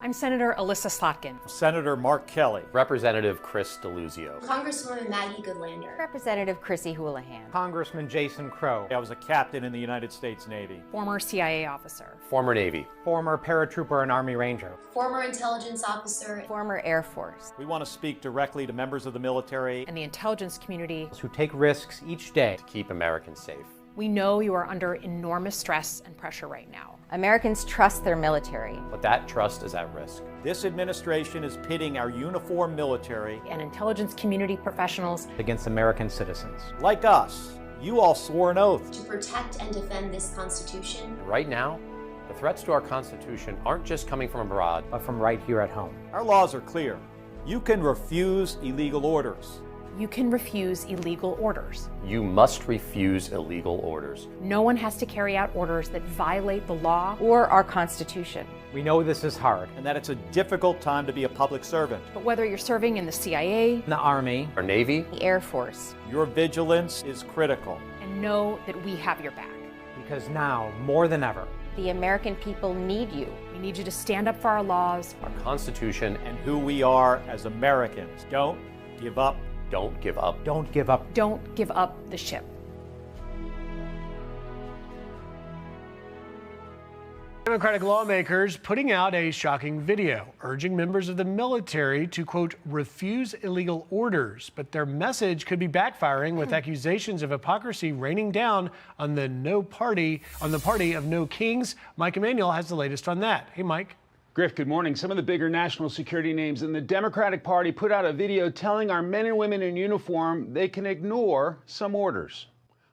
I'm Senator Alyssa Slotkin. Senator Mark Kelly. Representative Chris DeLuzio. Congresswoman Maggie Goodlander. Representative Chrissy Houlihan. Congressman Jason Crow. I was a captain in the United States Navy. Former CIA officer. Former Navy. Former paratrooper and Army Ranger. Former intelligence officer. Former Air Force. We want to speak directly to members of the military and the intelligence community who take risks each day to keep Americans safe. We know you are under enormous stress and pressure right now. Americans trust their military. But that trust is at risk. This administration is pitting our uniformed military and intelligence community professionals against American citizens. Like us. You all swore an oath to protect and defend this Constitution. And right now, the threats to our Constitution aren't just coming from abroad, but from right here at home. Our laws are clear. You can refuse illegal orders. You can refuse illegal orders. You must refuse illegal orders. No one has to carry out orders that violate the law or our Constitution. We know this is hard and that it's a difficult time to be a public servant. But whether you're serving in the CIA, the Army, or Navy, the Air Force, your vigilance is critical. And know that we have your back. Because now, more than ever, the American people need you. We need you to stand up for our laws, our Constitution, and who we are as Americans. Don't give up. Don't give up. Don't give up. Don't give up the ship. Democratic lawmakers putting out a shocking video urging members of the military to, quote, refuse illegal orders. But their message could be backfiring with accusations of hypocrisy raining down on the party of no kings. Mike Emanuel has the latest on that. Hey, Mike. Griff, good morning. Some of the bigger national security names in the Democratic Party put out a video telling our men and women in uniform they can ignore some orders.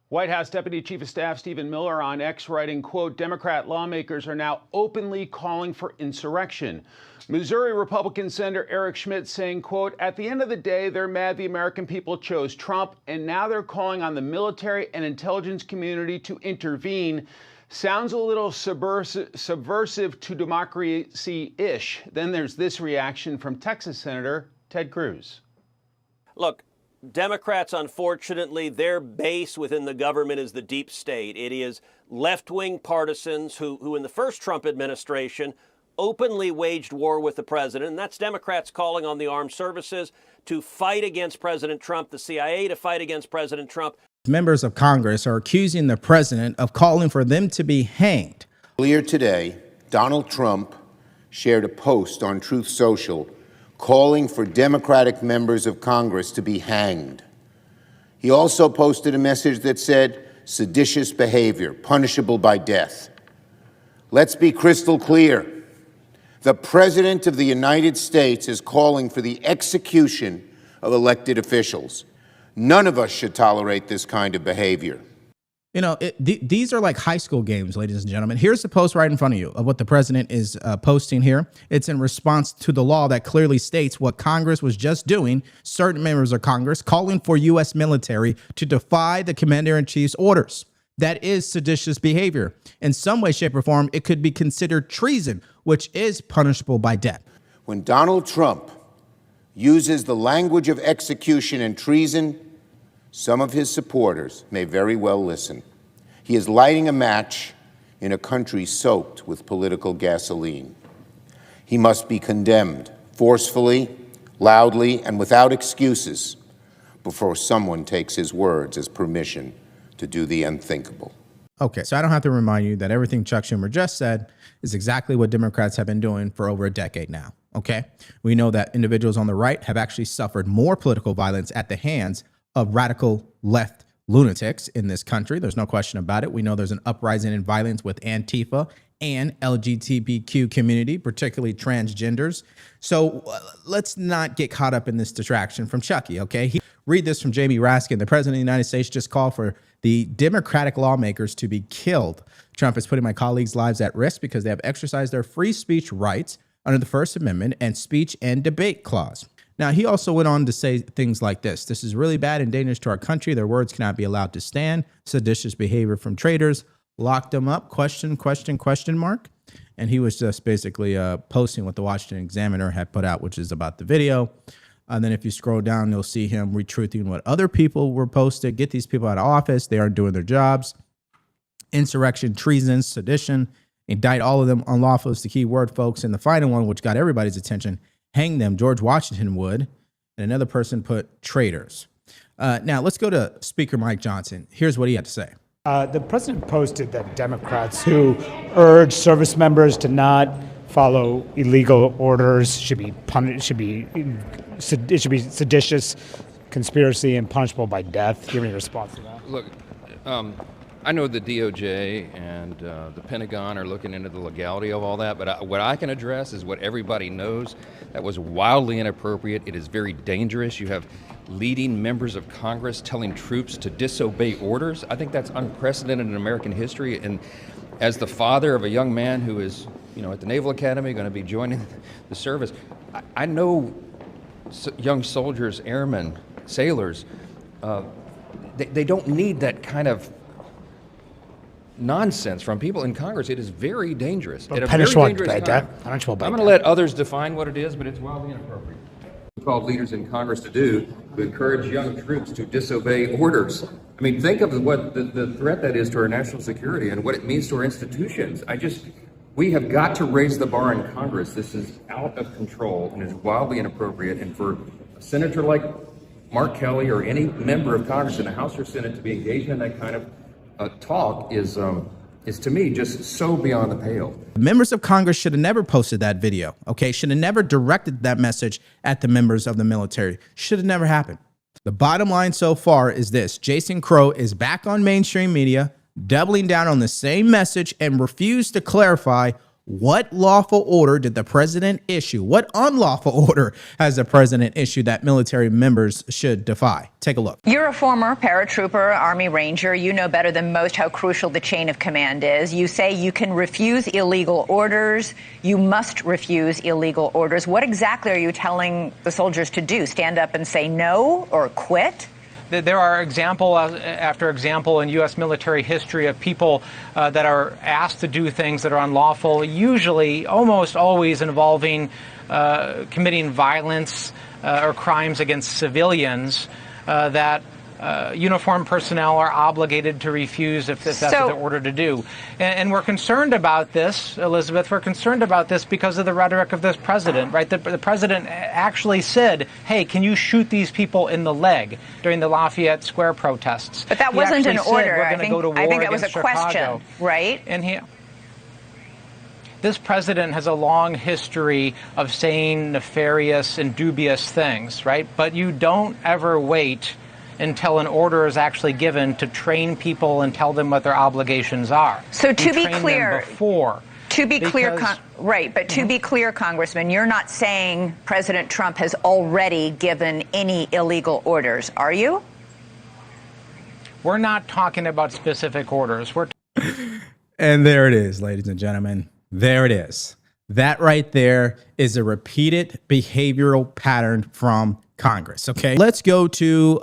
White House Deputy Chief of Staff Stephen Miller on X writing, quote, Democrat lawmakers are now openly calling for insurrection. Missouri Republican Senator Eric Schmidt saying, quote, at the end of the day, they're mad the American people chose Trump, and now they're calling on the military and intelligence community to intervene. Sounds a little subversive to democracy-ish. Then there's this reaction from Texas Senator Ted Cruz. Look, Democrats, unfortunately, their base within the government is the deep state. It is left-wing partisans who in the first Trump administration openly waged war with the president. And that's Democrats calling on the armed services to fight against President Trump, the CIA to fight against President Trump. Members of Congress are accusing the president of calling for them to be hanged. Earlier today, Donald Trump shared a post on Truth Social calling for Democratic members of Congress to be hanged. He also posted a message that said, seditious behavior, punishable by death. Let's be crystal clear. The President of the United States is calling for the execution of elected officials. None of us should tolerate this kind of behavior. You know, these are like high school games, ladies and gentlemen. Here's the post right in front of you of what the president is posting here. It's in response to the law that clearly states what Congress was just doing. Certain members of Congress calling for U.S. military to defy the commander-in-chief's orders. That is seditious behavior. In some way, shape, or form, it could be considered treason, which is punishable by death. When Donald Trump uses the language of execution and treason, some of his supporters may very well listen. He is lighting a match in a country soaked with political gasoline. He must be condemned forcefully, loudly, and without excuses before someone takes his words as permission to do the unthinkable. Okay, so I don't have to remind you that everything Chuck Schumer just said is exactly what Democrats have been doing for over a decade now. Okay, we know that individuals on the right have actually suffered more political violence at the hands of radical left lunatics in this country. There's no question about it. We know there's an uprising in violence with Antifa and LGBTQ community, particularly transgenders. So let's not get caught up in this distraction from Chucky, okay? Read this from Jamie Raskin. The president of the United States just called for the Democratic lawmakers to be killed. Trump is putting my colleagues' lives at risk because they have exercised their free speech rights under the First Amendment and speech and debate clause. Now, he also went on to say things like this. This is really bad and dangerous to our country. Their words cannot be allowed to stand. Seditious behavior from traitors. Locked them up. Question mark. And he was just basically posting what the Washington Examiner had put out, which is about the video. And then if you scroll down, you'll see him retruthing what other people were posted. Get these people out of office. They aren't doing their jobs. Insurrection, treason, sedition, Indict all of them. Unlawful is the key word, folks. And the final one, which got everybody's attention, hang them. George Washington would. And another person put traitors. Now, let's go to Speaker Mike Johnson. Here's what he had to say. The president posted that Democrats who urge service members to not follow illegal orders should be punished, it should be seditious, conspiracy, and punishable by death. Do you have any response to that? Look, I know the DOJ and the Pentagon are looking into the legality of all that, but what I can address is what everybody knows. That was wildly inappropriate. It is very dangerous. You have leading members of Congress telling troops to disobey orders. I think that's unprecedented in American history. And as the father of a young man who is, at the Naval Academy, going to be joining the service, I know young soldiers, airmen, sailors, they don't need that kind of nonsense from people in Congress. It is very dangerous. I'm going to let others define what it is, but it's wildly inappropriate. Called leaders in Congress to encourage young troops to disobey orders. I mean, think of what the threat that is to our national security and what it means to our institutions. We have got to raise the bar in Congress. This is out of control and is wildly inappropriate. And for a senator like Mark Kelly or any member of Congress in the House or Senate to be engaged in that kind of talk is to me just so beyond the pale. Members of Congress should have never posted that video, okay? Should have never directed that message at the members of the military. Should have never happened. The bottom line so far is this. Jason Crow is back on mainstream media, doubling down on the same message and refused to clarify what lawful order did the president issue? What unlawful order has the president issued that military members should defy? Take a look. You're a former paratrooper, Army Ranger. You know better than most how crucial the chain of command is. You say you can refuse illegal orders. You must refuse illegal orders. What exactly are you telling the soldiers to do? Stand up and say no or quit? There are example after example in U.S. military history of people that are asked to do things that are unlawful, usually almost always involving committing violence or crimes against civilians that uniformed personnel are obligated to refuse if that's what they're ordered to do. And we're concerned about this, Elizabeth. We're concerned about this because of the rhetoric of this president, right? The president actually said, hey, can you shoot these people in the leg during the Lafayette Square protests? But that wasn't an order. I think that was a question, right? And this president has a long history of saying nefarious and dubious things, right? But you don't ever wait until an order is actually given to train people and tell them what their obligations are. So to be clear, Congressman, you're not saying President Trump has already given any illegal orders, are you? We're not talking about specific orders. And there it is, ladies and gentlemen. There it is. That right there is a repeated behavioral pattern from Congress. Okay, let's go to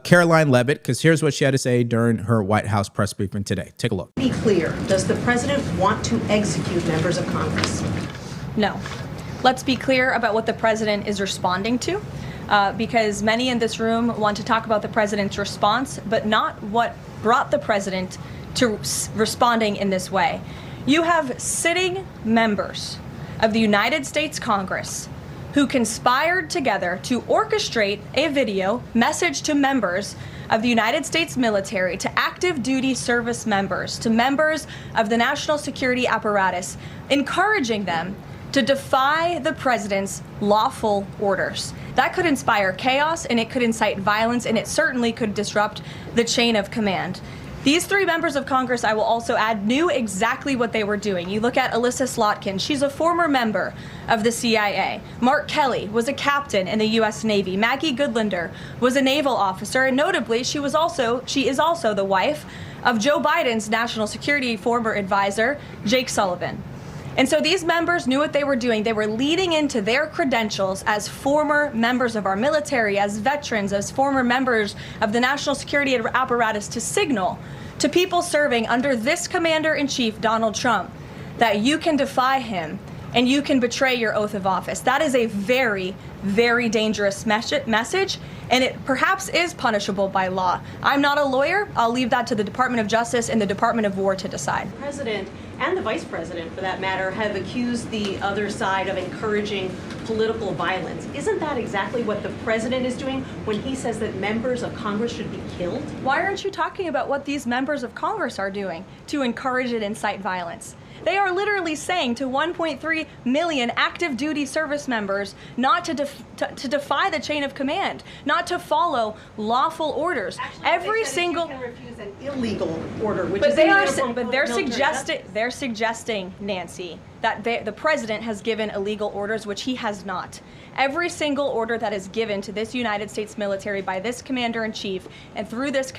Caroline Leavitt, because here's what she had to say during her White House press briefing today. Take a look. Be clear. Does the president want to execute members of Congress? No. Let's be clear about what the president is responding to, because many in this room want to talk about the president's response, but not what brought the president to responding in this way. You have sitting members of the United States Congress who conspired together to orchestrate a video message to members of the United States military, to active duty service members, to members of the national security apparatus, encouraging them to defy the president's lawful orders. That could inspire chaos, and it could incite violence, and it certainly could disrupt the chain of command. These three members of Congress, I will also add, knew exactly what they were doing. You look at Alyssa Slotkin. She's a former member of the CIA. Mark Kelly was a captain in the U.S. Navy. Maggie Goodlander was a naval officer, and notably, she is also the wife of Joe Biden's national security former advisor, Jake Sullivan. And so these members knew what they were doing. They were leading into their credentials as former members of our military, as veterans, as former members of the national security apparatus to signal to people serving under this commander-in-chief, Donald Trump, that you can defy him and you can betray your oath of office. That is a very, very dangerous message, and it perhaps is punishable by law. I'm not a lawyer. I'll leave that to the Department of Justice and the Department of War to decide. The president and the vice president, for that matter, have accused the other side of encouraging political violence. Isn't that exactly what the president is doing when he says that members of Congress should be killed? Why aren't you talking about what these members of Congress are doing to encourage and incite violence? They are literally saying to 1.3 million active duty service members not to defy the chain of command, not to follow lawful orders. Actually, every single you can refuse an illegal order, which but is they're suggesting, Nancy, that the president has given illegal orders, which he has not. Every single order that is given to this United States military by this commander-in-chief and through this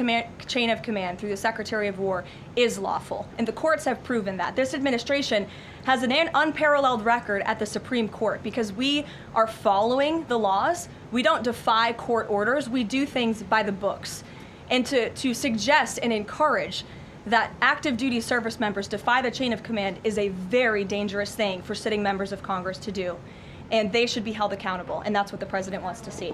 chain of command, through the Secretary of War, is lawful. And the courts have proven that. This administration has an unparalleled record at the Supreme Court because we are following the laws. We don't defy court orders. We do things by the books. And to suggest and encourage that active duty service members defy the chain of command is a very dangerous thing for sitting members of Congress to do. And they should be held accountable. And that's what the president wants to see.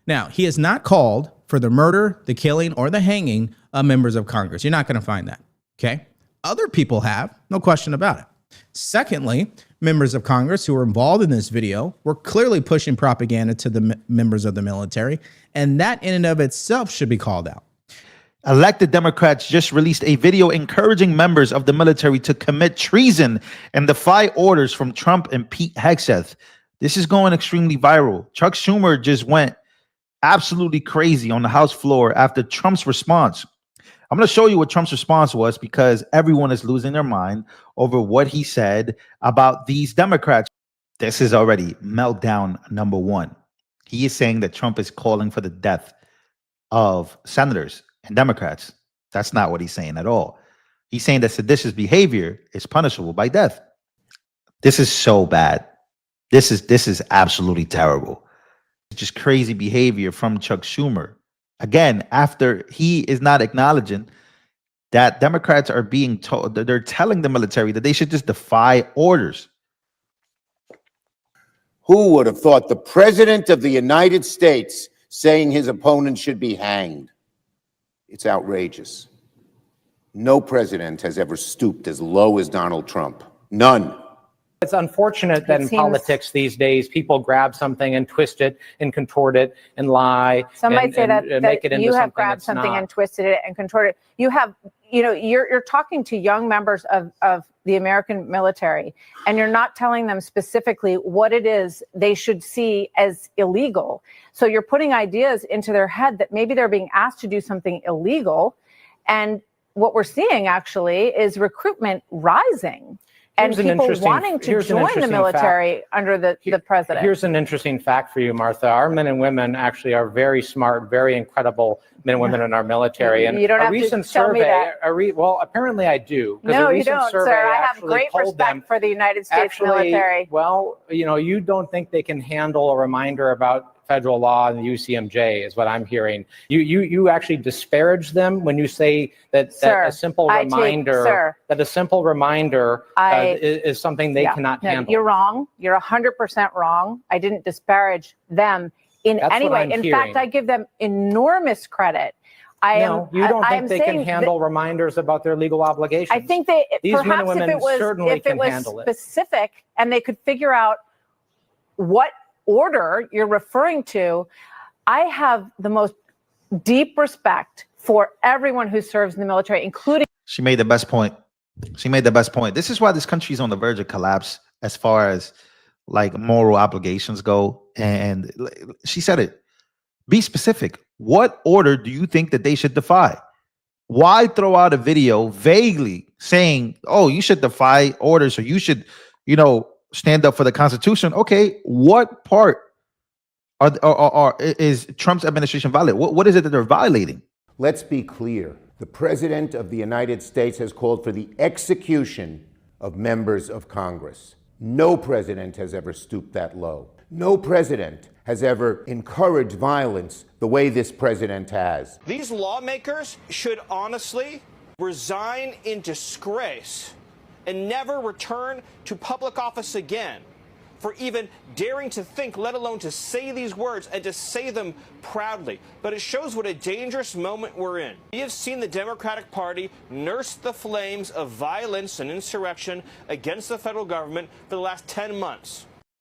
Now, he has not called for the murder, the killing, or the hanging of members of Congress. You're not going to find that. Okay. Other people have, no question about it. Secondly, members of Congress who were involved in this video were clearly pushing propaganda to the members of the military. And that in and of itself should be called out. Elected Democrats just released a video encouraging members of the military to commit treason and defy orders from Trump and Pete Hegseth. This is going extremely viral. Chuck Schumer just went absolutely crazy on the House floor after Trump's response. I'm going to show you what Trump's response was because everyone is losing their mind over what he said about these Democrats. This is already meltdown number one. He is saying that Trump is calling for the death of senators and Democrats. That's not what he's saying at all. He's saying that seditious behavior is punishable by death. This is so bad. This is absolutely terrible. It's just crazy behavior from Chuck Schumer. Again, after he is not acknowledging that Democrats are being told, that they're telling the military that they should just defy orders. Who would have thought the president of the United States saying his opponent should be hanged? It's outrageous. No president has ever stooped as low as Donald Trump. None. It's unfortunate that in politics these days, people grab something and twist it and contort it and lie. Some might say that make it into you have grabbed that's something not. and twisted it and contorted it. You have, you're talking to young members of the American military, and you're not telling them specifically what it is they should see as illegal. So you're putting ideas into their head that maybe they're being asked to do something illegal. And what we're seeing actually is recruitment rising. And people wanting to join the military under the president. Here's an interesting fact for you, Martha. Our men and women actually are very smart, very incredible men and women in our military. And you don't have to tell me that. Well, apparently I do. No, you don't, sir. I have great respect for the United States military. Well, you don't think they can handle a reminder about federal law and the UCMJ is what I'm hearing. You actually disparage them when you say that a simple reminder is something they cannot handle. You're wrong. You're 100% wrong. I didn't disparage them in any way. In fact, I give them enormous credit. You don't think they can handle reminders about their legal obligations? I think these men and women certainly can handle it. Specific and they could figure out what order you're referring to. I have the most deep respect for everyone who serves in the military, including. She made the best point. This is why this country is on the verge of collapse as far as like moral obligations go. And she said it. Be specific. What order do you think that they should defy? Why throw out a video vaguely saying, oh, you should defy orders or you should, stand up for the Constitution? Okay, what part is Trump's administration violate? What is it that they're violating? Let's be clear. The President of the United States has called for the execution of members of Congress. No president has ever stooped that low. No president has ever encouraged violence the way this president has. These lawmakers should honestly resign in disgrace and never return to public office again for even daring to think, let alone to say these words and to say them proudly. But it shows what a dangerous moment we're in. We have seen the Democratic Party nurse the flames of violence and insurrection against the federal government for the last 10 months.